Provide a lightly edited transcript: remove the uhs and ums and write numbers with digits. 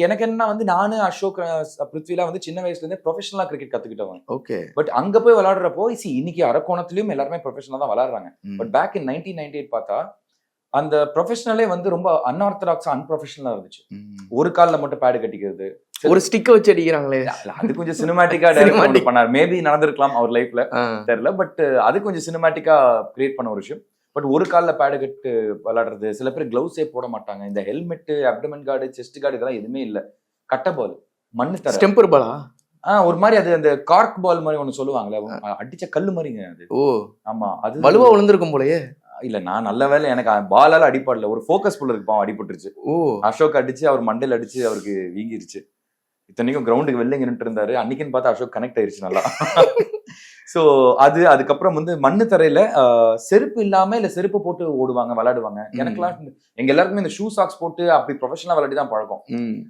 எனக்கு என்ன வந்து நானு அசோக் பிருத்விலாம் வந்து சின்ன வயசுல இருந்தே ப்ரொஃபஷனலா கிரிக்கெட் கத்துக்கிட்டவங்க. ஓகே. பட் அங்க போய் விளையாடுறப்போ இன்னைக்கு அரக்கோணத்திலயும் எல்லாருமே ப்ரொஃபஷனலா தான் விளையாடுறாங்க. பட் பேக் இன் 1998 பார்த்தா அந்த ப்ரொஃபஷனலே வந்து ரொம்ப அன்ஆர்த்தடாக்ஸா அன்ப்ரொஃபஷனலா இருந்துச்சு. ஒரு கால்ல மட்டும் பேடு கட்டிக்கிறது, ஒரு ஸ்டிக்க வச்சு அடிக்கிறாங்களே. அது கொஞ்சம் சினிமாட்டிக்கா டைரக்ட் பண்ணார். மேபி நடந்திருக்கலாம் அவர் லைஃப்ல, தெரியல. பட் அது கொஞ்சம் சினிமாட்டிக்கா கிரியேட் பண்ண ஒரு விஷயம். பட் ஒரு கால்ல பேடு கட்டு விளையாடுறது, சில பேர் கிளவுஸே போட மாட்டாங்க. இந்த helmet, abdomen card, chest card இதெல்லாம் எதுவுமே இல்ல. கட்ட பால், மண்ணு தர, ஸ்டெம்பர் பாலா? ஒரு மாதிரி அது அந்த கார்க் பால் மாதிரி ஒண்ணு சொல்லுவாங்களே, அடிச்ச கல்லு மாதிரிங்க அது. ஓ ஆமா, அது வலுவா விழுந்திருக்கும் போலயே. இல்ல, நான் நல்ல வேலை எனக்கு பாலால அடிப்படல, ஒரு ஃபோக்கஸ் புல் இருக்கு பாவம் அடிபட்டுருச்சு. ஓ அசோக் அடிச்சு அவர் மண்டையில அடிச்சு அவருக்கு வீங்கிருச்சு. இத்தனைக்கும் கிரவுண்டுக்கு வெளில நின்றுட்டு இருந்தாரு. அன்னைக்குன்னு பார்த்தா அசோக் கனெக்ட் ஆயிருச்சு நல்லா. சோ அதுக்கப்புறம் வந்து மண்ணு தரையில செருப்பு இல்லாம இல்ல செருப்பு போட்டு ஓடுவாங்க, விளையாடுவாங்க. எனக்குலாம் எங்க எல்லாருக்குமே இந்த ஷூ சாக்ஸ் போட்டு அப்படி ப்ரொஃபஷனலா விளையாடி தான் பழக்கம்.